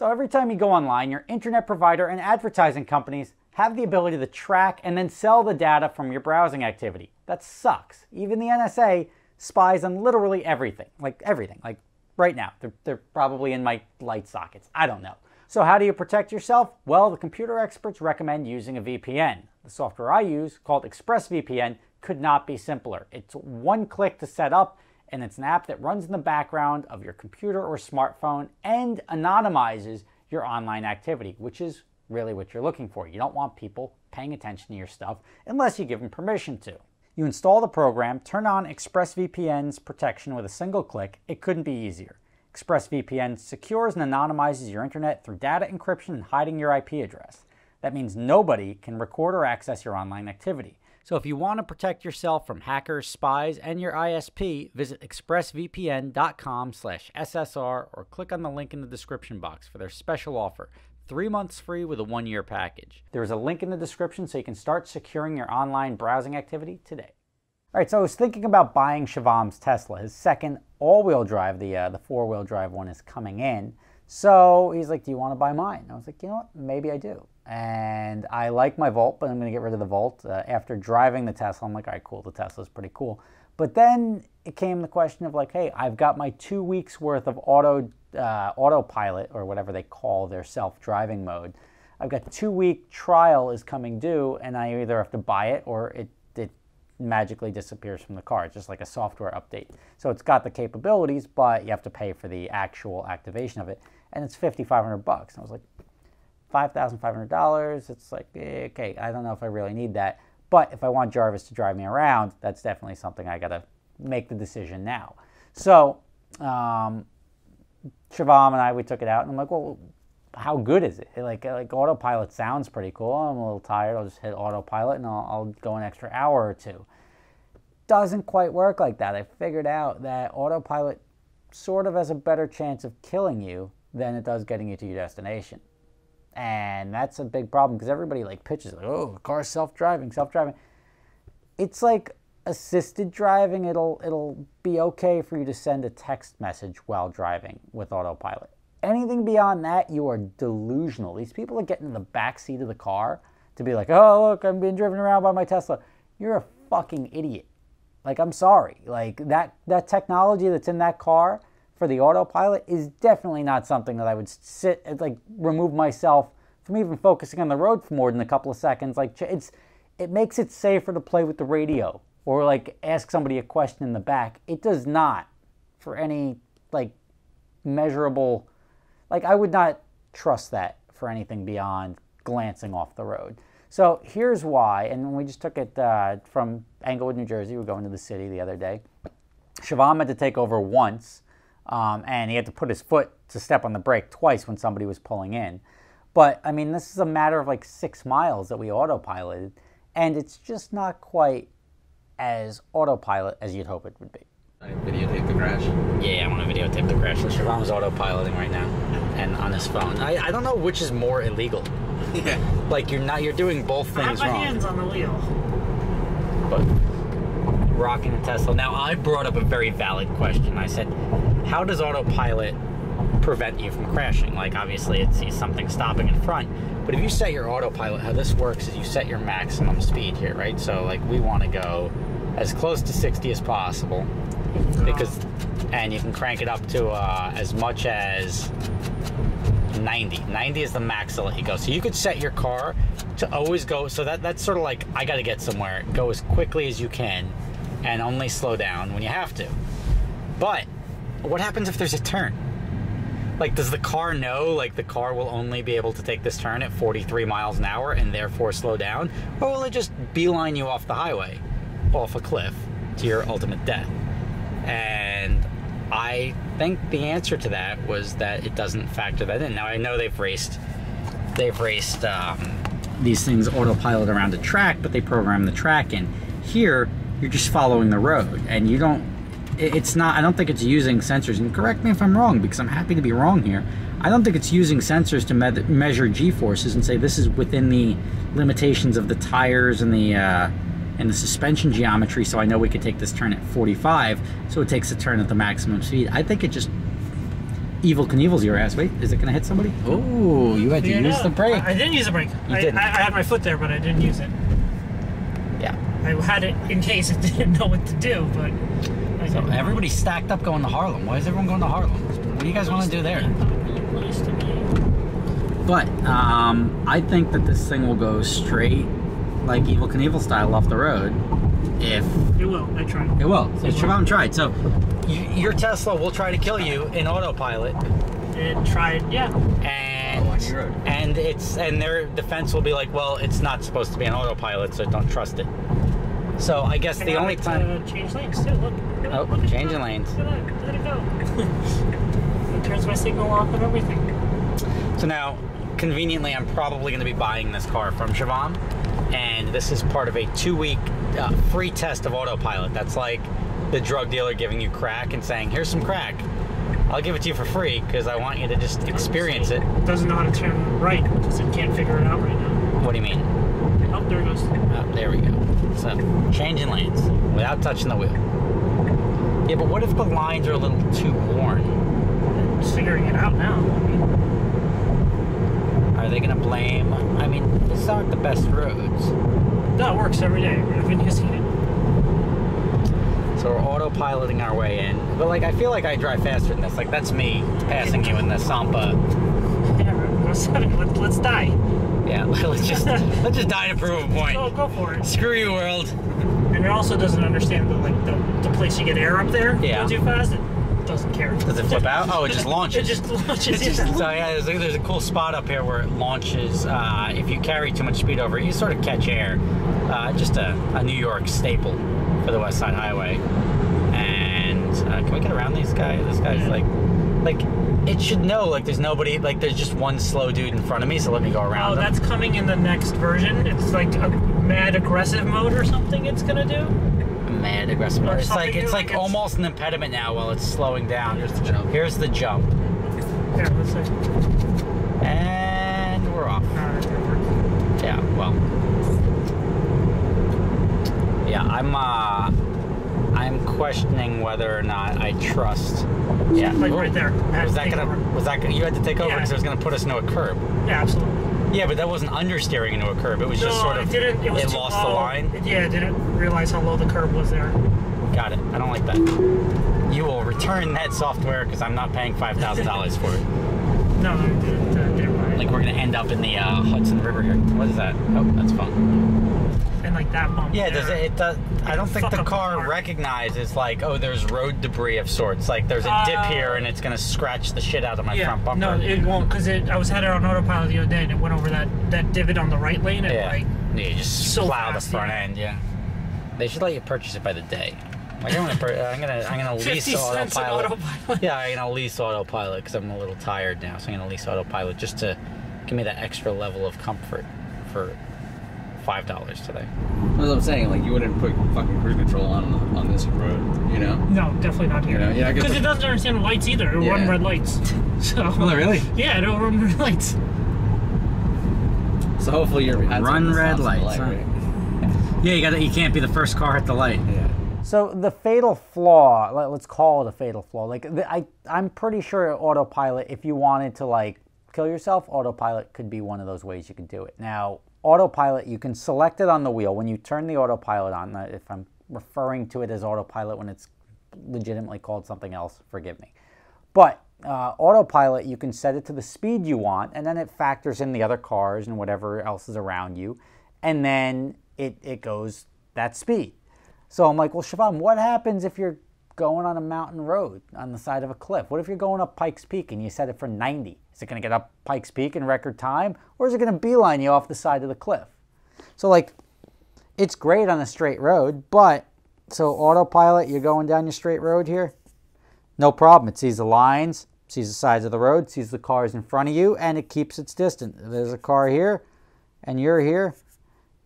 So every time you go online, your internet provider and advertising companies have the ability to track and then sell the data from your browsing activity. That sucks. Even the NSA spies on literally everything. Like right now. They're probably in my light sockets. I don't know. So how do you protect yourself? Well, the computer experts recommend using a VPN. The software I use, called ExpressVPN, could not be simpler. It's one click to set up, and it's an app that runs in the background of your computer or smartphone and anonymizes your online activity, which is really what you're looking for. You don't want people paying attention to your stuff unless you give them permission to. You install the program, turn on ExpressVPN's protection with a single click. It couldn't be easier. ExpressVPN secures and anonymizes your internet through data encryption and hiding your IP address. That means nobody can record or access your online activity. So if you want to protect yourself from hackers, spies, and your ISP, visit expressvpn.com/SSR or click on the link in the description box for their special offer. 3 months free with a 1-year package. There is a link in the description so you can start securing your online browsing activity today. All right, so I was thinking about buying Shivam's Tesla. His second all-wheel drive, the four-wheel drive one, is coming in. So he's like, do you want to buy mine? I was like, you know what, maybe I do. And I like my Volt, but I'm going to get rid of the Volt. After driving the Tesla, I'm like, all right, cool, the Tesla's pretty cool. But then it came the question of like, hey, I've got my 2 weeks worth of AutoPilot, or whatever they call their self-driving mode. I've got 2-week trial is coming due, and I either have to buy it or it magically disappears from the car. It's just like a software update. So it's got the capabilities, but you have to pay for the actual activation of it, and it's $5,500. I was like, $5,500. It's like, okay, I don't know if I really need that. But if I want Jarvis to drive me around, that's definitely something I got to make the decision now. So Shivam and I, we took it out, and I'm like, well, how good is it? Like AutoPilot sounds pretty cool. I'm a little tired. I'll just hit AutoPilot, and I'll go an extra hour or two. Doesn't quite work like that. I figured out that AutoPilot sort of has a better chance of killing you than it does getting you to your destination. And that's a big problem because everybody like pitches like, oh, the car's self-driving. It's like assisted driving. It'll be okay for you to send a text message while driving with AutoPilot. Anything beyond that, you are delusional. These people are getting in the back seat of the car to be like, oh, look, I'm being driven around by my Tesla. You're a fucking idiot. Like, I'm sorry. Like, that technology that's in that car for the AutoPilot is definitely not something that I would sit and, like, remove myself from even focusing on the road for more than a couple of seconds. Like, it makes it safer to play with the radio or, like, ask somebody a question in the back. It does not for any, like, measurable... Like, I would not trust that for anything beyond glancing off the road. So here's why, and we just took it from Englewood, New Jersey. We're going to the city the other day. Shivam had to take over once, and he had to put his foot to step on the brake twice when somebody was pulling in. But, I mean, this is a matter of like 6 miles that we autopiloted, and it's just not quite as autopilot as you'd hope it would be. Videotape the crash? Yeah, I want to videotape the crash. So Shivam's autopiloting right now, and on his phone. I don't know which is more illegal. Yeah. Like you're doing both things wrong. I have my hands on the wheel. But rocking a Tesla. Now I brought up a very valid question. I said, how does autopilot prevent you from crashing? Like obviously it sees something stopping in front, but if you set your autopilot, how this works is you set your maximum speed here, right? So like we want to go as close to 60 as possible. And you can crank it up to as much as 90. 90 is the max they'll let you go. So you could set your car to always go, so that's sort of like, I gotta get somewhere. Go as quickly as you can and only slow down when you have to. But what happens if there's a turn? Like, does the car know, like, the car will only be able to take this turn at 43 miles an hour and therefore slow down? Or will it just beeline you off the highway, off a cliff, to your ultimate death? And I think the answer to that was that it doesn't factor that in. Now I know they've raced these things autopilot around a track, but they program the track in. Here, you're just following the road, and you don't. It's not. I don't think it's using sensors. And correct me if I'm wrong, because I'm happy to be wrong here. I don't think it's using sensors to measure G-forces and say this is within the limitations of the tires and the suspension geometry, so I know we could take this turn at 45, so it takes the turn at the maximum speed. I think it just Evil Knievel's your ass. Wait, is it going to hit somebody? Oh, you had to use the brake. I didn't use the brake. I had my foot there, but I didn't use it. Yeah. I had it in case it didn't know what to do, but... So everybody's stacked up going to Harlem. Why is everyone going to Harlem? What do you guys want to do there? But I think that this thing will go straight, like Evil Knievel style, off the road. If it will, I tried. It will. So Shivam tried. So your Tesla will try to kill you in autopilot. It tried, yeah. And their defense will be like, well, it's not supposed to be an autopilot, so don't trust it. So I guess the only time change lanes too. Look. Look changing lanes. Look at that. Let it go. It turns my signal off and everything. So now, conveniently, I'm probably going to be buying this car from Shivam, and this is part of a 2-week free test of autopilot. That's like the drug dealer giving you crack and saying, "Here's some crack. I'll give it to you for free because I want you to just experience it." It doesn't know how to turn right because it can't figure it out right now. What do you mean? Oh, there it goes. Oh, there we go. So, changing lanes without touching the wheel. Yeah, but what if the lines are a little too worn? It's figuring it out now. Are they going to blame? I mean, these aren't the best roads. No, it works every day. I've been using it. So we're autopiloting our way in. But, like, I feel like I drive faster than this. Like, that's me passing you in the Sampa. Yeah, let's die. Yeah, let's just die to prove a point. Go for it. Screw you, world. And it also doesn't understand the place you get air up there. Yeah. Go too fast. It doesn't care. Does it flip out? Oh, it just launches. It just launches. So yeah, there's a cool spot up here where it launches. If you carry too much speed over, you sort of catch air. Just a New York staple for the West Side Highway. And can we get around these guys? This guy's like it should know, like, there's nobody, like, there's just one slow dude in front of me, so let me go around him. That's coming in the next version. It's like a mad aggressive mode or something it's gonna do. Mad aggressive mode. It's like almost an impediment now while it's slowing down. Here's the jump. Here's the jump. Here, let's see. And we're off. Yeah, well. Yeah, I'm questioning whether or not I trust. Yeah, like right there. Was that you had to take over because it was gonna put us into a curb? Yeah, absolutely. Yeah, but that wasn't understeering into a curb. It was just sort of. It lost the line. Yeah, it didn't realize how low the curb was there. Got it. I don't like that. You will return that software because I'm not paying $5,000 for it. No, I didn't buy it. Like, we're gonna end up in the Hudson River here. What is that? Oh, that's fun. And like that bump. Yeah, it does. I don't think the car recognizes, like, oh, there's road debris of sorts. Like, there's a dip here, and it's gonna scratch the shit out of my front bumper. No, it won't, because I was headed on autopilot the other day, and it went over that divot on the right lane, and you just plow the front end. Yeah, they should let you purchase it by the day. Like, I'm gonna lease autopilot. Yeah, I'm gonna lease autopilot because I'm a little tired now, so I'm gonna lease autopilot just to give me that extra level of comfort for $5 today. That's what I'm saying. Like, you wouldn't put fucking cruise control on this road, you know? No, definitely not here. Yeah, because it doesn't understand lights either. It'll run red lights. So. Oh, really? Yeah, it'll run red lights. So hopefully you're run red lights. Light, right? Yeah, you can't be the first car at the light. Yeah. So the fatal flaw, let's call it a fatal flaw. Like, I'm pretty sure autopilot, if you wanted to, like, kill yourself, autopilot could be one of those ways you could do it. Now, autopilot, you can select it on the wheel. When you turn the autopilot on, if I'm referring to it as autopilot when it's legitimately called something else, forgive me. But autopilot, you can set it to the speed you want, and then it factors in the other cars and whatever else is around you, and then it goes that speed. So I'm like, well, Shivam, what happens if you're going on a mountain road on the side of a cliff? What if you're going up Pikes Peak and you set it for 90? Is it going to get up Pikes Peak in record time? Or is it going to beeline you off the side of the cliff? So, like, it's great on a straight road, but, so autopilot, you're going down your straight road here, no problem. It sees the lines, sees the sides of the road, sees the cars in front of you, and it keeps its distance. If there's a car here, and you're here,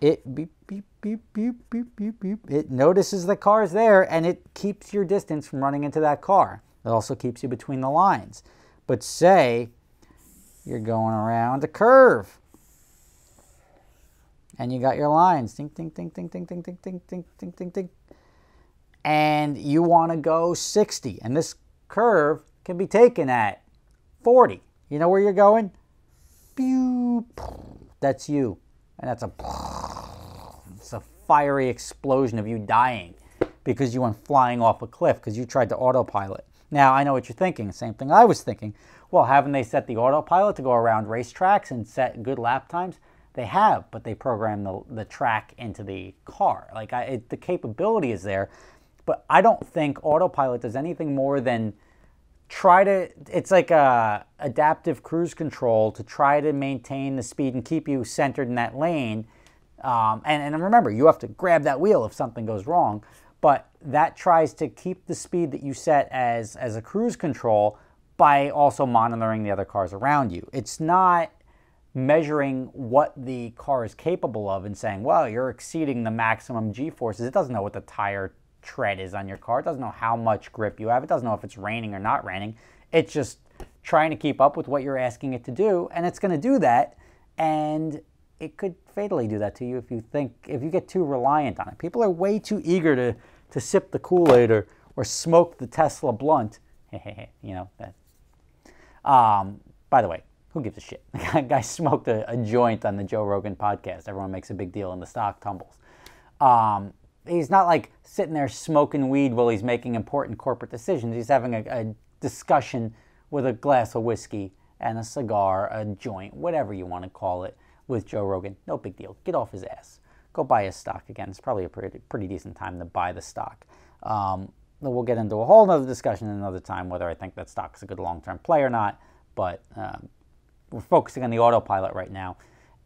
it beep, beep, beep, beep, beep, beep, beep. It notices the car's there, and it keeps your distance from running into that car. It also keeps you between the lines. But say you're going around a curve, and you got your lines, ding, ding, ding, ding, ding, ding, ding, ding, ding, ding, ding, ding, and you want to go 60, and this curve can be taken at 40. You know where you're going? Pew. That's you. And that's it's a fiery explosion of you dying because you went flying off a cliff because you tried to autopilot. Now, I know what you're thinking. Same thing I was thinking. Well, haven't they set the autopilot to go around racetracks and set good lap times? They have, but they program the track into the car. Like, the capability is there, but I don't think autopilot does anything more than it's like a adaptive cruise control to try to maintain the speed and keep you centered in that lane. And remember, you have to grab that wheel if something goes wrong, but that tries to keep the speed that you set as a cruise control by also monitoring the other cars around you. It's not measuring what the car is capable of and saying, well, you're exceeding the maximum G-forces. It doesn't know what the tire tread is on your car. It doesn't know how much grip you have. It doesn't know if it's raining or not raining. It's just trying to keep up with what you're asking it to do, and it's going to do that, and it could fatally do that to you if you get too reliant on it. People are way too eager to sip the Kool-Aid or smoke the Tesla blunt. You know that. By the way, who gives a shit? The guy smoked a joint on the Joe Rogan podcast. Everyone makes a big deal and the stock tumbles. He's not like sitting there smoking weed while he's making important corporate decisions. He's having a discussion with a glass of whiskey and a cigar, a joint, whatever you want to call it, with Joe Rogan. No big deal. Get off his ass. Go buy his stock again. It's probably a pretty decent time to buy the stock. We'll get into a whole other discussion another time whether I think that stock is a good long-term play or not. But we're focusing on the autopilot right now.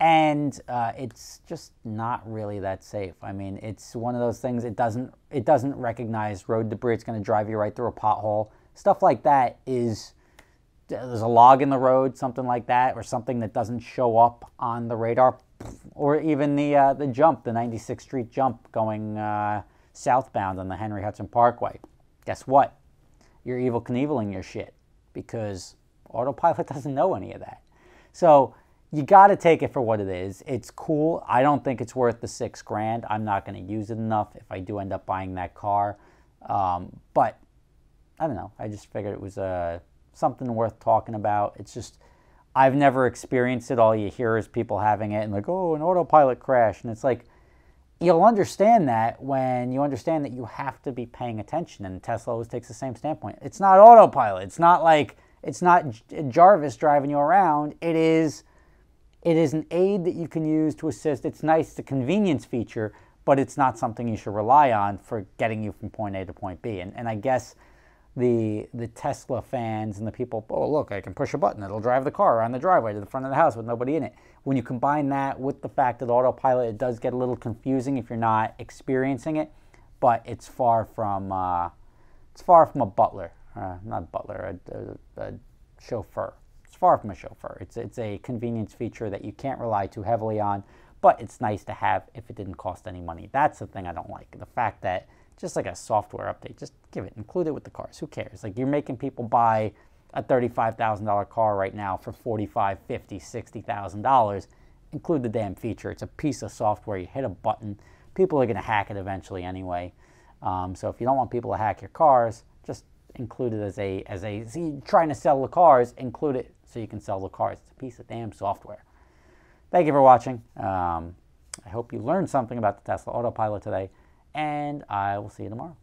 And it's just not really that safe. I mean, it's one of those things, it doesn't recognize road debris. It's going to drive you right through a pothole. Stuff like that there's a log in the road, something like that, or something that doesn't show up on the radar. Or even the 96th Street jump going southbound on the Henry Hudson Parkway. Guess what? You're Evel Knieveling your shit because autopilot doesn't know any of that. So you got to take it for what it is. It's cool. I don't think it's worth the $6,000. I'm not going to use it enough if I do end up buying that car. But I don't know. I just figured it was something worth talking about. It's just, I've never experienced it. All you hear is people having it and like, oh, an autopilot crash. And it's like, you'll understand that when you understand that you have to be paying attention. And Tesla always takes the same standpoint. It's not autopilot. It's not Jarvis driving you around. It is an aid that you can use to assist. It's nice, it's a convenience feature, but it's not something you should rely on for getting you from point A to point B. And I guess the Tesla fans and the people, oh, look, I can push a button. It'll drive the car around the driveway to the front of the house with nobody in it. When you combine that with the fact that autopilot, it does get a little confusing if you're not experiencing it, but it's far from a butler. Not butler, a chauffeur. It's far from a chauffeur. It's a convenience feature that you can't rely too heavily on, but it's nice to have if it didn't cost any money. That's the thing I don't like. The fact that just like a software update, just include it with the cars. Who cares? Like, you're making people buy a $35,000 car right now for $45,000, $50,000, $60,000. Include the damn feature. It's a piece of software. You hit a button. People are going to hack it eventually anyway. So if you don't want people to hack your cars, just include it as a trying to sell the cars, include it so you can sell the cars. It's a piece of damn software. Thank you for watching. I hope you learned something about the Tesla Autopilot today, and I will see you tomorrow.